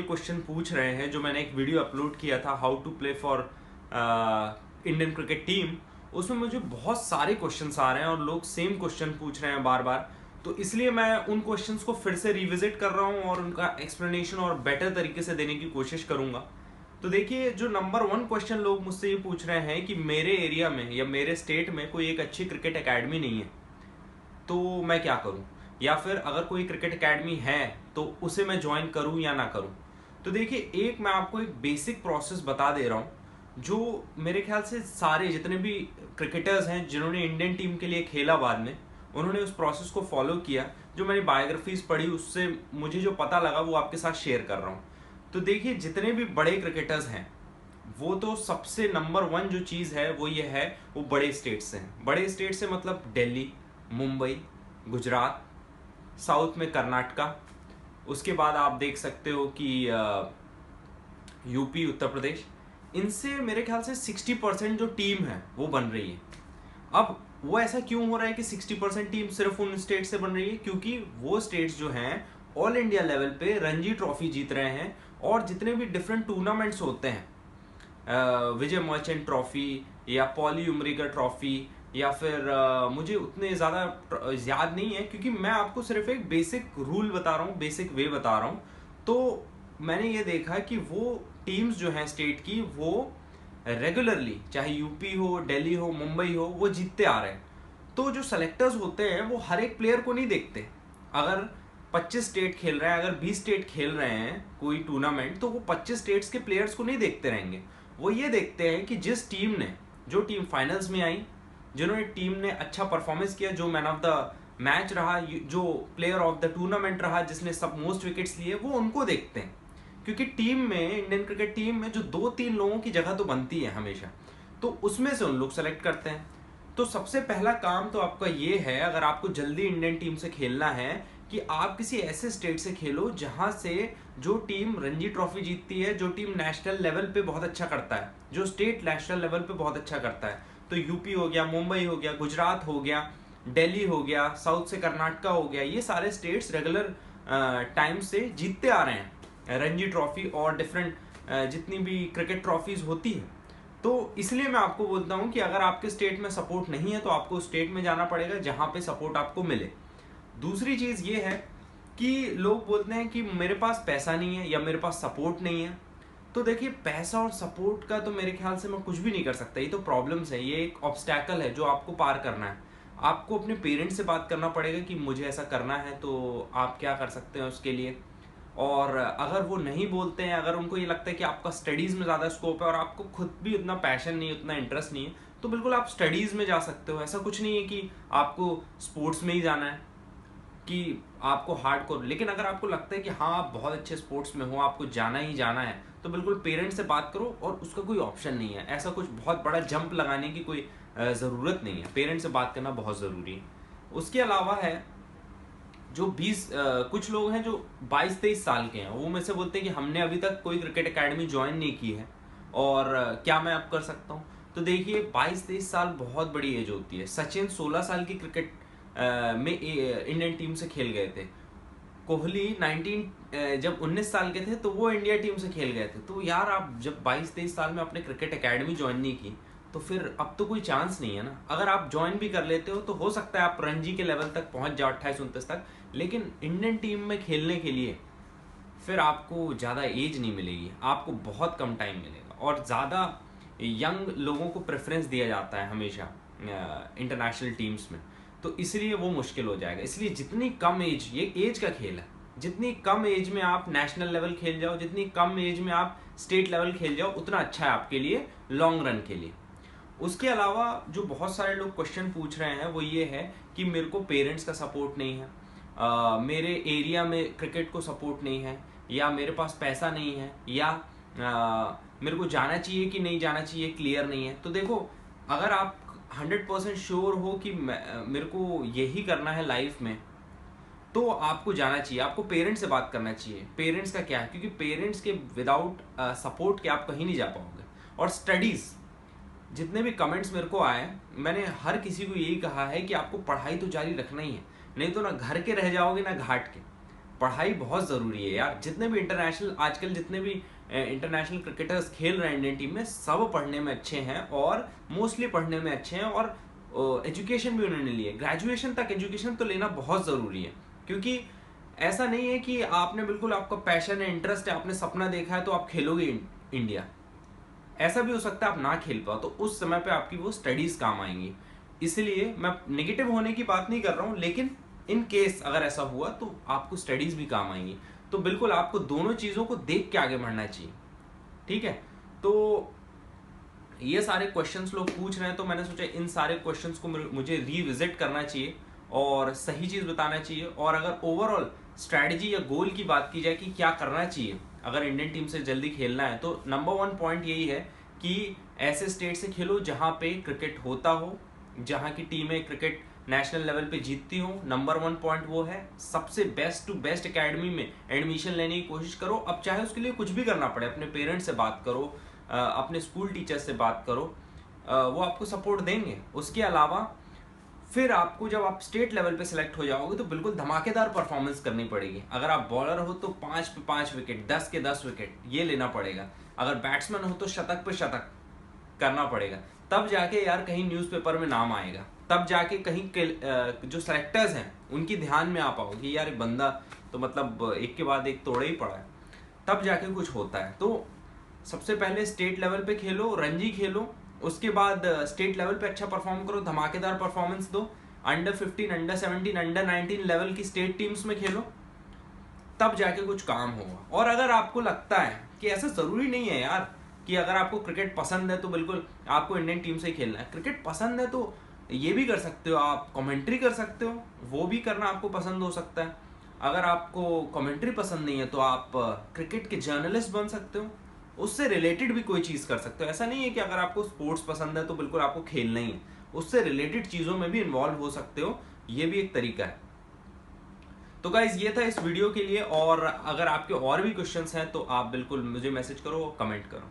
Question पूछ रहे हैं, जो मैंने एक वीडियो अपलोड किया था how to play for Indian cricket team, उसमें मुझे बहुत सारे क्वेश्चंस आ रहे हैं और लोग सेम क्वेश्चन पूछ रहे हैं बार बार। तो इसलिए मैं उन क्वेश्चंस को फिर से रिविजिट कर रहा हूँ और उनका एक्सप्लेनेशन और बेटर तरीके से देने की कोशिश करूंगा। तो देखिए, जो नंबर 1 क्वेश्चन लोग मुझसे ये पूछ रहे हैं कि मेरे एरिया में या मेरे स्टेट में कोई एक अच्छी क्रिकेट एकेडमी नहीं है, तो मैं क्या करूं, या फिर अगर कोई क्रिकेट एकेडमी है तो उसे मैं ज्वाइन करूं या ना करूं। तो देखिए, मैं आपको एक बेसिक प्रोसेस बता दे रहा हूं, जो मेरे ख्याल से सारे जितने भी क्रिकेटर्स हैं जिन्होंने इंडियन टीम के लिए खेला बाद में, उन्होंने उस प्रोसेस को फॉलो किया। जो मैंने बायोग्राफीज पढ़ी उससे मुझे जो पता लगा वो आपके साथ शेयर कर रहा हूँ। तो देखिए, जितने भी बड़े क्रिकेटर्स हैं वो तो सबसे नंबर 1 जो चीज़ है वो ये है, वो बड़े स्टेट से हैं। बड़े स्टेट से मतलब दिल्ली, मुंबई, गुजरात, साउथ में कर्नाटका, उसके बाद आप देख सकते हो कि यूपी, उत्तर प्रदेश। इनसे मेरे ख्याल से 60% जो टीम है वो बन रही है। अब वो ऐसा क्यों हो रहा है कि 60% टीम सिर्फ उन स्टेट से बन रही है? क्योंकि वो स्टेट्स जो हैं ऑल इंडिया लेवल पे रणजी ट्रॉफी जीत रहे हैं, और जितने भी डिफरेंट टूर्नामेंट्स होते हैं, विजय मर्चेंट ट्रॉफी या पॉली उमरीगर ट्रॉफी, या फिर मुझे उतने ज़्यादा याद नहीं है, क्योंकि मैं आपको सिर्फ एक बेसिक रूल बता रहा हूँ, बेसिक वे बता रहा हूँ। तो मैंने ये देखा कि वो टीम्स जो हैं स्टेट की, वो रेगुलरली, चाहे यूपी हो, दिल्ली हो, मुंबई हो, वो जीतते आ रहे हैं। तो जो सेलेक्टर्स होते हैं वो हर एक प्लेयर को नहीं देखते। अगर 25 स्टेट खेल रहे हैं, अगर 20 स्टेट खेल रहे हैं कोई टूर्नामेंट, तो वो 25 स्टेट्स के प्लेयर्स को नहीं देखते रहेंगे। वो ये देखते हैं कि जिस टीम ने, जो टीम फाइनल्स में आई, जिन्होंने टीम ने अच्छा परफॉर्मेंस किया, जो मैन ऑफ द मैच रहा, जो प्लेयर ऑफ द टूर्नामेंट रहा, जिसने सब मोस्ट विकेट्स लिए, वो उनको देखते हैं। क्योंकि टीम में, इंडियन क्रिकेट टीम में जो 2-3 लोगों की जगह तो बनती है हमेशा, तो उसमें से उन लोग सेलेक्ट करते हैं। तो सबसे पहला काम तो आपका ये है, अगर आपको जल्दी इंडियन टीम से खेलना है, कि आप किसी ऐसे स्टेट से खेलो जहां से जो टीम रणजी ट्रॉफी जीतती है, जो टीम नेशनल लेवल पे बहुत अच्छा करता है, जो स्टेट नेशनल लेवल पे बहुत अच्छा करता है। तो यूपी हो गया, मुंबई हो गया, गुजरात हो गया, दिल्ली हो गया, साउथ से कर्नाटका हो गया, ये सारे स्टेट्स रेगुलर टाइम से जीतते आ रहे हैं रणजी ट्रॉफी और डिफरेंट जितनी भी क्रिकेट ट्रॉफीज होती है। तो इसलिए मैं आपको बोलता हूँ कि अगर आपके स्टेट में सपोर्ट नहीं है तो आपको स्टेट में जाना पड़ेगा जहाँ पे सपोर्ट आपको मिले। दूसरी चीज़ ये है कि लोग बोलते हैं कि मेरे पास पैसा नहीं है या मेरे पास सपोर्ट नहीं है। तो देखिए, पैसा और सपोर्ट का तो मेरे ख्याल से मैं कुछ भी नहीं कर सकता। ये तो प्रॉब्लम्स है, ये एक ऑब्स्टैकल है जो आपको पार करना है। आपको अपने पेरेंट्स से बात करना पड़ेगा कि मुझे ऐसा करना है, तो आप क्या कर सकते हैं उसके लिए। और अगर वो नहीं बोलते हैं, अगर उनको ये लगता है कि आपका स्टडीज़ में ज़्यादा स्कोप है और आपको खुद भी उतना पैशन नहीं, उतना इंटरेस्ट नहीं है, तो बिल्कुल आप स्टडीज़ में जा सकते हो। ऐसा कुछ नहीं है कि आपको स्पोर्ट्स में ही जाना है, कि आपको हार्डकोर। लेकिन अगर आपको लगता है कि हाँ, आप बहुत अच्छे स्पोर्ट्स में हो, आपको जाना ही जाना है, तो बिल्कुल पेरेंट्स से बात करो। और उसका कोई ऑप्शन नहीं है, ऐसा कुछ बहुत बड़ा जंप लगाने की कोई ज़रूरत नहीं है। पेरेंट्स से बात करना बहुत ज़रूरी है। उसके अलावा है, जो 20 कुछ लोग हैं जो 22-23 साल के हैं, वो मेरे से बोलते हैं कि हमने अभी तक कोई क्रिकेट एकेडमी ज्वाइन नहीं की है, और क्या मैं अब कर सकता हूँ? तो देखिए, 22-23 साल बहुत बड़ी एज होती है। सचिन 16 साल की क्रिकेट में इंडियन टीम से खेल गए थे। कोहली जब 19 साल के थे तो वो इंडिया टीम से खेल गए थे। तो यार, आप जब 22-23 साल में अपने क्रिकेट एकेडमी ज्वाइन नहीं की, तो फिर अब तो कोई चांस नहीं है ना। अगर आप ज्वाइन भी कर लेते हो तो हो सकता है आप रणजी के लेवल तक पहुंच जाओ, 28-29 तक। लेकिन इंडियन टीम में खेलने के लिए फिर आपको ज़्यादा एज नहीं मिलेगी, आपको बहुत कम टाइम मिलेगा, और ज़्यादा यंग लोगों को प्रेफरेंस दिया जाता है हमेशा इंटरनेशनल टीम्स में। तो इसलिए वो मुश्किल हो जाएगा। इसलिए जितनी कम एज, ये एज का खेल है, जितनी कम एज में आप नेशनल लेवल खेल जाओ, जितनी कम एज में आप स्टेट लेवल खेल जाओ, उतना अच्छा है आपके लिए लॉन्ग रन के लिए। उसके अलावा जो बहुत सारे लोग क्वेश्चन पूछ रहे हैं वो ये है कि मेरे को पेरेंट्स का सपोर्ट नहीं है, मेरे एरिया में क्रिकेट को सपोर्ट नहीं है, या मेरे पास पैसा नहीं है, या मेरे को जाना चाहिए कि नहीं जाना चाहिए, क्लियर नहीं है। तो देखो, अगर आप 100% श्योर हो कि मेरे को यही करना है लाइफ में, तो आपको जाना चाहिए, आपको पेरेंट्स से बात करना चाहिए। पेरेंट्स का क्या है, क्योंकि पेरेंट्स के विदाउट सपोर्ट के आप कहीं नहीं जा पाओगे। और स्टडीज़, जितने भी कमेंट्स मेरे को आए, मैंने हर किसी को यही कहा है कि आपको पढ़ाई तो जारी रखना ही है, नहीं तो ना घर के रह जाओगे ना घाट के। पढ़ाई बहुत ज़रूरी है यार। जितने भी इंटरनेशनल आजकल जितने भी इंटरनेशनल क्रिकेटर्स खेल रहे हैं इंडियन टीम में, सब पढ़ने में अच्छे हैं और मोस्टली पढ़ने में अच्छे हैं, और एजुकेशन भी उन्होंने ली है। ग्रेजुएशन तक एजुकेशन तो लेना बहुत ज़रूरी है, क्योंकि ऐसा नहीं है कि आपने बिल्कुल, आपका पैशन है, इंटरेस्ट है, आपने सपना देखा है तो आप खेलोगे इंडिया। ऐसा भी हो सकता है आप ना खेल पाओ, तो उस समय पे आपकी वो स्टडीज काम आएंगी। इसलिए मैं नेगेटिव होने की बात नहीं कर रहा हूँ, लेकिन इन केस अगर ऐसा हुआ तो आपको स्टडीज भी काम आएंगी। तो बिल्कुल आपको दोनों चीज़ों को देख के आगे बढ़ना चाहिए, ठीक है। तो ये सारे क्वेश्चंस लोग पूछ रहे हैं, तो मैंने सोचा इन सारे क्वेश्चंस को मुझे रिविजिट करना चाहिए और सही चीज़ बताना चाहिए। और अगर ओवरऑल स्ट्रैटेजी या गोल की बात की जाए कि क्या करना चाहिए अगर इंडियन टीम से जल्दी खेलना है, तो नंबर 1 पॉइंट यही है कि ऐसे स्टेट से खेलो जहाँ पे क्रिकेट होता हो, जहाँ की टीमें क्रिकेट नेशनल लेवल पे जीतती हो। नंबर 1 पॉइंट वो है। सबसे बेस्ट टू बेस्ट एकेडमी में एडमिशन लेने की कोशिश करो। अब चाहे उसके लिए कुछ भी करना पड़े, अपने पेरेंट्स से बात करो, अपने स्कूल टीचर से बात करो, वो आपको सपोर्ट देंगे। उसके अलावा फिर आपको जब आप स्टेट लेवल पे सिलेक्ट हो जाओगे तो बिल्कुल धमाकेदार परफॉर्मेंस करनी पड़ेगी। अगर आप बॉलर हो तो 5 पे 5 विकेट, 10 के 10 विकेट ये लेना पड़ेगा। अगर बैट्समैन हो तो शतक पे शतक करना पड़ेगा। तब जाके यार कहीं न्यूज़पेपर में नाम आएगा, तब जाके कहीं जो सेलेक्टर्स हैं उनकी ध्यान में आ पाओगे कि यार बंदा तो मतलब एक के बाद एक तोड़े ही पड़ा है, तब जाके कुछ होता है। तो सबसे पहले स्टेट लेवल पे खेलो, रणजी खेलो, उसके बाद स्टेट लेवल पे अच्छा परफॉर्म करो, धमाकेदार परफॉर्मेंस दो, अंडर 15, अंडर 17, अंडर 19 लेवल की स्टेट टीम्स में खेलो, तब जाके कुछ काम होगा। और अगर आपको लगता है कि ऐसा ज़रूरी नहीं है यार कि अगर आपको क्रिकेट पसंद है तो बिल्कुल आपको इंडियन टीम से ही खेलना है। क्रिकेट पसंद है तो ये भी कर सकते हो, आप कमेंट्री कर सकते हो, वो भी करना आपको पसंद हो सकता है। अगर आपको कमेंट्री पसंद नहीं है तो आप क्रिकेट के जर्नलिस्ट बन सकते हो, उससे रिलेटेड भी कोई चीज़ कर सकते हो। ऐसा नहीं है कि अगर आपको स्पोर्ट्स पसंद है तो बिल्कुल आपको खेलना ही है, उससे रिलेटेड चीज़ों में भी इन्वॉल्व हो सकते हो, ये भी एक तरीका है। तो गाइज ये था इस वीडियो के लिए, और अगर आपके और भी क्वेश्चंस हैं तो आप बिल्कुल मुझे मैसेज करो, कमेंट करो।